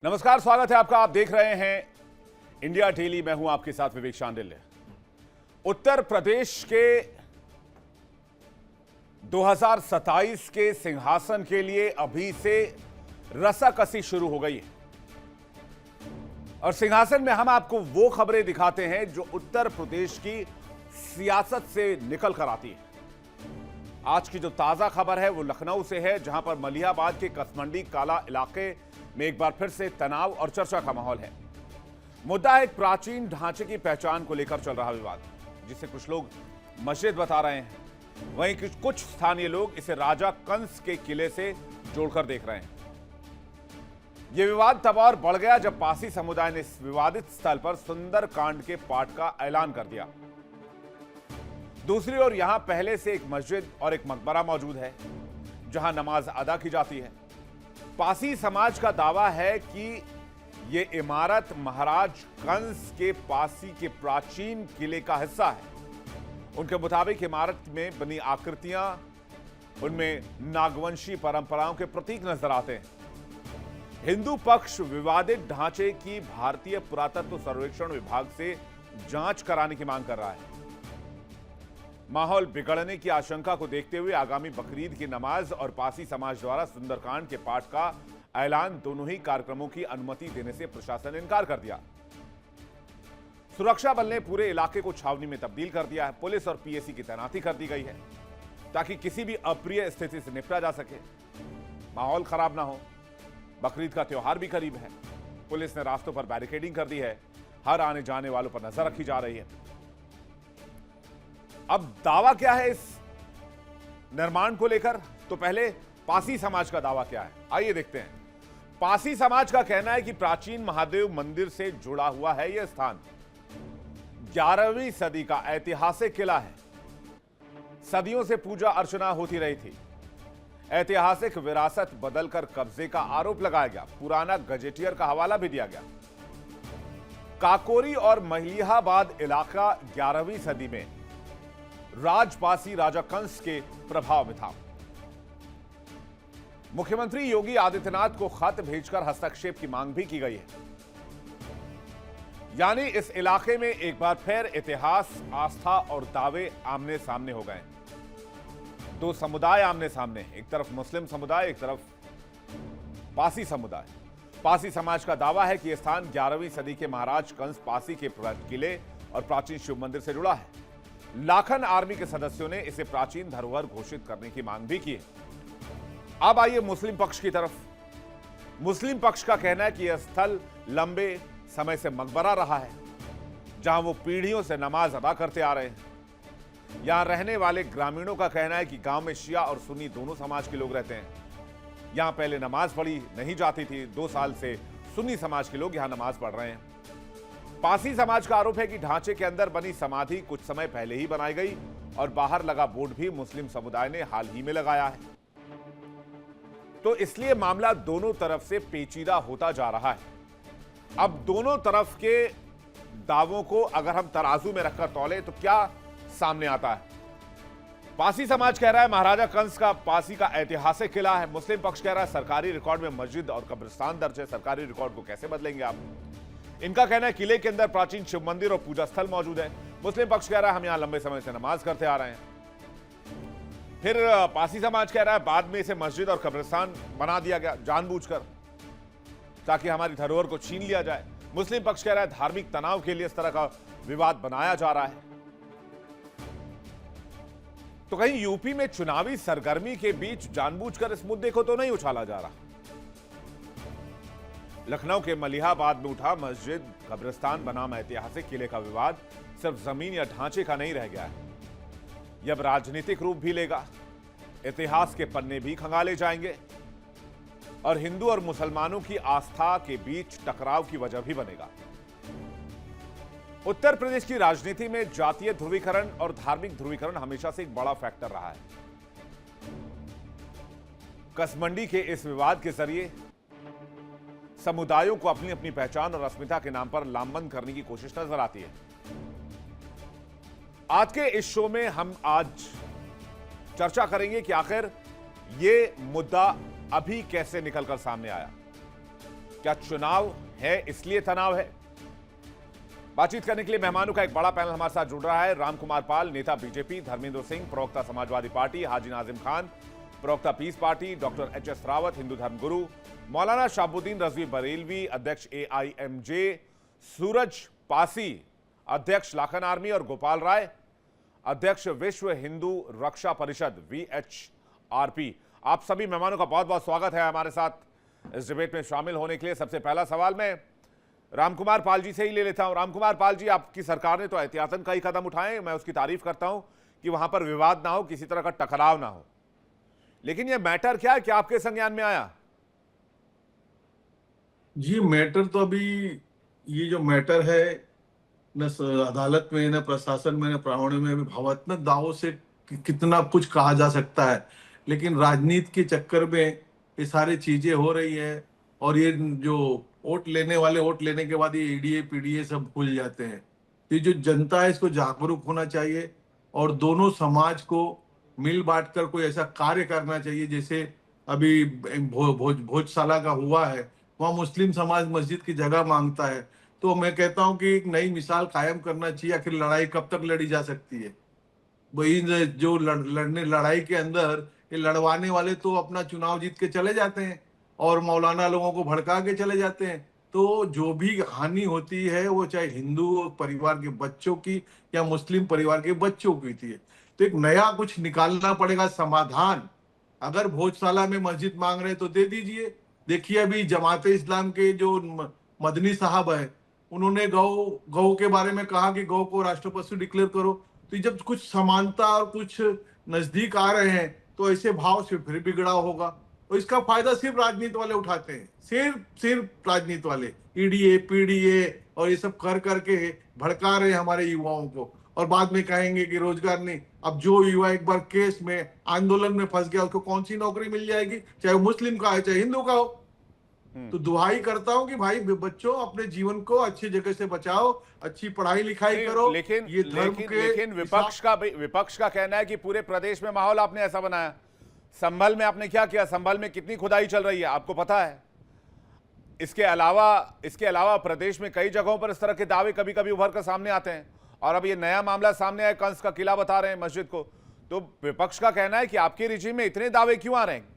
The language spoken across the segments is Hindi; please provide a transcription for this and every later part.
नमस्कार, स्वागत है आपका। आप देख रहे हैं इंडिया डेली। मैं हूं आपके साथ विवेक शांडिल्य। उत्तर प्रदेश के 2027 के सिंहासन के लिए अभी से रसाकसी शुरू हो गई है और सिंहासन में हम आपको वो खबरें दिखाते हैं जो उत्तर प्रदेश की सियासत से निकल कर आती है। आज की जो ताजा खबर है वो लखनऊ से है, जहां पर मलिहाबाद के कसमंडी काला इलाके में एक बार फिर से तनाव और चर्चा का माहौल है। मुद्दा एक प्राचीन ढांचे की पहचान को लेकर चल रहा विवाद, जिसे कुछ लोग मस्जिद बता रहे हैं, वहीं कुछ स्थानीय लोग इसे राजा कंस के किले से जोड़कर देख रहे हैं। यह विवाद तब और बढ़ गया जब पासी समुदाय ने इस विवादित स्थल पर सुंदर कांड के पाठ का ऐलान कर दिया। दूसरी ओर यहां पहले से एक मस्जिद और एक मकबरा मौजूद है, जहां नमाज अदा की जाती है। पासी समाज का दावा है कि यह इमारत महाराज कंस के पासी के प्राचीन किले का हिस्सा है। उनके मुताबिक इमारत में बनी आकृतियां उनमें नागवंशी परंपराओं के प्रतीक नजर आते हैं। हिंदू पक्ष विवादित ढांचे की भारतीय पुरातत्व सर्वेक्षण विभाग से जांच कराने की मांग कर रहा है। माहौल बिगड़ने की आशंका को देखते हुए आगामी बकरीद की नमाज और पासी समाज द्वारा सुंदरकांड के पाठ का ऐलान, दोनों ही कार्यक्रमों की अनुमति देने से प्रशासन ने इनकार कर दिया। सुरक्षा बल ने पूरे इलाके को छावनी में तब्दील कर दिया है। पुलिस और पीएसी की तैनाती कर दी गई है ताकि किसी भी अप्रिय स्थिति से निपटा जा सके, माहौल खराब ना हो। बकरीद का त्योहार भी करीब है। पुलिस ने रास्तों पर बैरिकेडिंग कर दी है। हर आने जाने वालों पर नजर रखी जा रही है। अब दावा क्या है इस निर्माण को लेकर, तो पहले पासी समाज का दावा क्या है, आइए देखते हैं। पासी समाज का कहना है कि प्राचीन महादेव मंदिर से जुड़ा हुआ है यह स्थान। 11वीं सदी का ऐतिहासिक किला है। सदियों से पूजा अर्चना होती रही थी। ऐतिहासिक विरासत बदलकर कब्जे का आरोप लगाया गया। पुराना गजेटियर का हवाला भी दिया गया। काकोरी और मलिहाबाद इलाका 11वीं सदी में राजपासी राजा कंस के प्रभाव में था। मुख्यमंत्री योगी आदित्यनाथ को खत भेजकर हस्तक्षेप की मांग भी की गई है। यानी इस इलाके में एक बार फिर इतिहास, आस्था और दावे आमने सामने हो गए। दो समुदाय आमने सामने, एक तरफ मुस्लिम समुदाय, एक तरफ पासी समुदाय। पासी समाज का दावा है कि यह स्थान 11वीं सदी के महाराज कंस पासी के किले और प्राचीन शिव मंदिर से जुड़ा है। लाखन आर्मी के सदस्यों ने इसे प्राचीन धरोहर घोषित करने की मांग भी की है। अब आइए मुस्लिम पक्ष की तरफ। मुस्लिम पक्ष का कहना है कि यह स्थल लंबे समय से मकबरा रहा है, जहां वो पीढ़ियों से नमाज अदा करते आ रहे हैं। यहां रहने वाले ग्रामीणों का कहना है कि गांव में शिया और सुन्नी दोनों समाज के लोग रहते हैं। यहां पहले नमाज पढ़ी नहीं जाती थी। 2 साल से सुन्नी समाज के लोग यहां नमाज पढ़ रहे हैं। पासी समाज का आरोप है कि ढांचे के अंदर बनी समाधि कुछ समय पहले ही बनाई गई और बाहर लगा बोर्ड भी मुस्लिम समुदाय ने हाल ही में लगाया है। तो इसलिए मामला दोनों तरफ से पेचीदा होता जा रहा है। अब दोनों तरफ के दावों को अगर हम तराजू में रखकर तौले तो क्या सामने आता है? पासी समाज कह रहा है महाराजा कंस का पासी का ऐतिहासिक किला है। मुस्लिम पक्ष कह रहा है सरकारी रिकॉर्ड में मस्जिद और कब्रिस्तान दर्ज है। सरकारी रिकॉर्ड को कैसे बदलेंगे आप? इनका कहना है किले के अंदर प्राचीन शिव मंदिर और पूजा स्थल मौजूद है। मुस्लिम पक्ष कह रहा है हम यहां लंबे समय से नमाज करते आ रहे हैं। फिर पासी समाज कह रहा है बाद में इसे मस्जिद और कब्रिस्तान बना दिया गया जानबूझकर, ताकि हमारी धरोहर को छीन लिया जाए। मुस्लिम पक्ष कह रहा है धार्मिक तनाव के लिए इस तरह का विवाद बनाया जा रहा है। तो कहीं यूपी में चुनावी सरगर्मी के बीच जानबूझकर इस मुद्दे को तो नहीं उछाला जा रहा? लखनऊ के मलिहाबाद में उठा मस्जिद कब्रिस्तान बनाम ऐतिहासिक किले का विवाद सिर्फ जमीन या ढांचे का नहीं रह गया है। यह अब राजनीतिक रूप भी लेगा। इतिहास के पन्ने भी खंगाले जाएंगे और हिंदू और मुसलमानों की आस्था के बीच टकराव की वजह भी बनेगा। उत्तर प्रदेश की राजनीति में जातीय ध्रुवीकरण और धार्मिक ध्रुवीकरण हमेशा से एक बड़ा फैक्टर रहा है। कसमंडी के इस विवाद के जरिए समुदायों को अपनी अपनी पहचान और अस्मिता के नाम पर लामबंद करने की कोशिश नजर आती है। आज के इस शो में हम आज चर्चा करेंगे कि आखिर यह मुद्दा अभी कैसे निकलकर सामने आया। क्या चुनाव है इसलिए तनाव है? बातचीत करने के लिए मेहमानों का एक बड़ा पैनल हमारे साथ जुड़ रहा है। रामकुमार पाल, नेता बीजेपी, धर्मेंद्र सिंह, प्रवक्ता समाजवादी पार्टी, हाजी नाजिम खान, प्रवक्ता peace party, doctor H S. Rawat, Hindu धर्म गुरु, मौलाना शाहबुद्दीन रजवी बरेलवी, अध्यक्ष AIMJ, सूरज पासी, अध्यक्ष लाखन आर्मी, और गोपाल राय, अध्यक्ष विश्व हिंदू रक्षा परिषद VHRP। आप सभी मेहमानों का बहुत बहुत स्वागत है हमारे साथ इस डिबेट में शामिल होने के लिए। सबसे पहला सवाल मैं रामकुमार पाल जी से ही ले लेता हूं। रामकुमार पाल जी, आपकी सरकार ने तो एहतियातन कई कदम उठाए, मैं उसकी तारीफ करता हूं कि वहां पर विवाद ना हो, किसी तरह का टकराव ना हो, लेकिन यह मैटर क्या है, क्या आपके संज्ञान में आया? जी, मैटर तो अभी ये जो मैटर है न अदालत में, न प्रशासन में, न प्रमाणों में, अभी भावात्मक दावों से कितना कुछ कहा जा सकता है, लेकिन राजनीति के चक्कर में ये सारी चीजें हो रही है। और ये जो वोट लेने वाले, वोट लेने के बाद ये ईडीए पीडीए सब भूल जाते हैं। ये जो जनता है, इसको जागरूक होना चाहिए और दोनों समाज को मिल बांट कर कोई ऐसा कार्य करना चाहिए। जैसे अभी भोजशाला का हुआ है, वहाँ मुस्लिम समाज मस्जिद की जगह मांगता है, तो मैं कहता हूं कि एक नई मिसाल कायम करना चाहिए। आखिर लड़ाई कब तक लड़ी जा सकती है? वही जो लड़ने लड़ाई के अंदर ये लड़वाने वाले तो अपना चुनाव जीत के चले जाते हैं और मौलाना लोगों को भड़का के चले जाते हैं। तो जो भी हानि होती है वो चाहे हिंदू परिवार के बच्चों की या मुस्लिम परिवार के बच्चों की होती है। तो एक नया कुछ निकालना पड़ेगा समाधान। अगर भोजशाला में मस्जिद मांग रहे तो दे दीजिए। देखिए, अभी जमाते इस्लाम के जो मदनी साहब है, उन्होंने गौ के बारे में कहा कि गौ को राष्ट्र पशु डिक्लेयर करो। तो जब कुछ समानता और कुछ नजदीक आ रहे हैं तो ऐसे भाव से फिर बिगड़ाव होगा, और इसका फायदा सिर्फ राजनीति वाले उठाते हैं, सिर्फ राजनीति वाले, ईडीए पीडीए और ये सब कर करके भड़का रहे हैं हमारे युवाओं को, और बाद में कहेंगे कि रोजगार नहीं। अब जो युवा एक बार केस में, आंदोलन में फंस गया, उसको कौन सी नौकरी मिल जाएगी, चाहे वो मुस्लिम का है चाहे हिंदू का हो। तो दुहाई करता हूं कि भाई बच्चों, अपने जीवन को अच्छी जगह से बचाओ, अच्छी पढ़ाई लिखाई करो। लेकिन विपक्ष का कहना है कि पूरे प्रदेश में माहौल आपने ऐसा बनाया। संभल में आपने क्या किया? संभल में कितनी खुदाई चल रही है आपको पता है? इसके अलावा प्रदेश में कई जगहों पर इस तरह के दावे कभी कभी उभर कर सामने आते हैं, और अब ये नया मामला सामने आया, कंस का किला बता रहे हैं मस्जिद को। तो विपक्ष का कहना है कि आपके रिजीम में इतने दावे क्यों आ रहे हैं?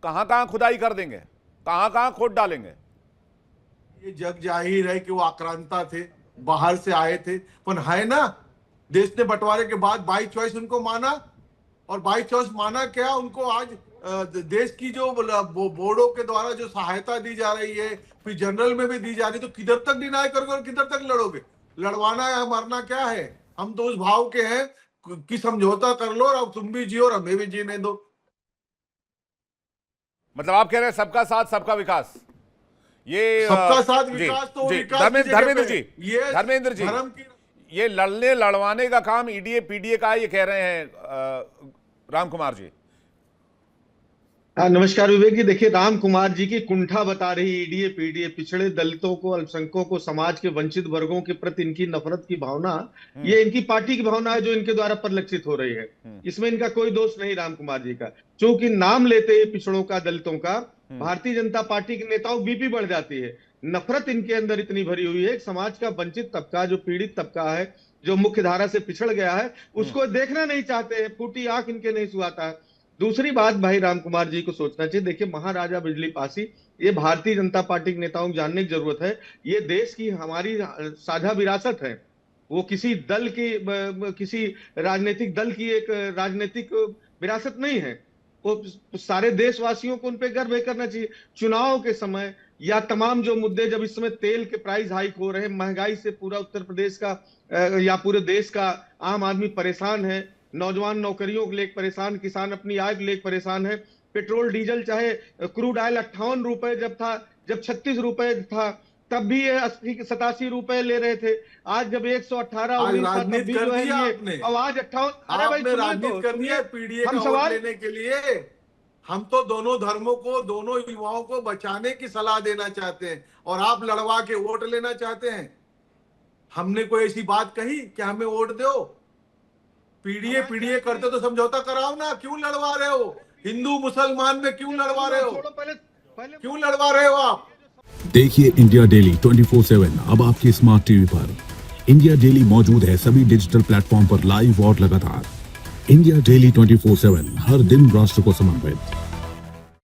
कहां खुदाई कर देंगे, कहां खोद डालेंगे? ये जग जाहिर है कि वो आक्रांता थे, बाहर से आए थे, पर है ना, देश ने बंटवारे के बाद बाई चॉइस उनको माना, और बाई चॉइस माना क्या, उनको आज देश की जो बोर्डों के द्वारा जो सहायता दी जा रही है, फिर जनरल में भी दी जा रही है, तो किधर तक डिनाई करोगे और किधर तक लड़ोगे? लड़वाना है, मरना क्या है? हम तो उस भाव के हैं कि समझौता कर लो और तुम भी जियो और हमें भी जीने दो। मतलब आप कह रहे हैं सबका साथ सबका विकास, ये सबका साथ विकास तो धर्मेंद्र जी, ये लड़ने लड़वाने का काम ईडीए पीडीए का है, ये कह रहे हैं रामकुमार जी। नमस्कार विवेक जी। देखिए, राम कुमार जी की कुंठा बता रही ईडीए पीडीए, पिछड़े दलितों को, अल्पसंख्यकों को, समाज के वंचित वर्गों के प्रति इनकी नफरत की भावना, ये इनकी पार्टी की भावना है जो इनके द्वारा परिलक्षित हो रही है। इसमें इनका कोई दोष नहीं राम कुमार जी का। क्योंकि नाम लेते हैं पिछड़ों का, दलितों का, भारतीय जनता पार्टी के नेताओं बीपी बढ़ जाती है। नफरत इनके अंदर इतनी भरी हुई है। समाज का वंचित तबका, जो पीड़ित तबका है, जो मुख्य धारा से पिछड़ गया है, उसको देखना नहीं चाहते हैं। फूटी आंख इनके नहीं सुहाता है। दूसरी बात, भाई राम कुमार जी को सोचना चाहिए। देखिए, महाराजा बिजली पासी, ये भारतीय जनता पार्टी के नेताओं को जानने की जरूरत है। ये देश की हमारी साझा विरासत है। वो किसी दल की, किसी राजनीतिक दल की एक राजनीतिक विरासत नहीं है। वो सारे देशवासियों को उन पे गर्व करना चाहिए। चुनाव के समय या तमाम जो मुद्दे, जब इस समय तेल के प्राइस हाइक हो रहे हैं, महंगाई से पूरा उत्तर प्रदेश का या पूरे देश का आम आदमी परेशान है, नौजवान नौकरियों को लेकर परेशान, किसान अपनी आय को लेकर परेशान है। पेट्रोल डीजल, चाहे क्रूड ऑयल 58 रुपए जब था, जब 36 रुपए था, तब भी ये 87 रुपए ले रहे थे। आज जब 118 राजनीति कर दिया आपने, आवाज 58। अरे भाई, राजनीति कर दिया पीडीए का वोट लेने के लिए। हम तो दोनों धर्मों को, दोनों युवाओं को बचाने की सलाह देना चाहते हैं, और आप लड़वा के वोट लेना चाहते हैं। हमने कोई ऐसी बात कही कि हमें वोट दो? पीडीए करते तो समझौता कराओ ना, क्यों लड़वा रहे हो? हिंदू मुसलमान में क्यों लड़वा रहे हो? क्यों लड़वा रहे हो आप? देखिए इंडिया डेली 24/7 अब आपके स्मार्ट टीवी पर। इंडिया डेली मौजूद है सभी डिजिटल प्लेटफॉर्म पर लाइव और लगातार। इंडिया डेली 24/7 हर दिन राष्ट्र को समर्पित।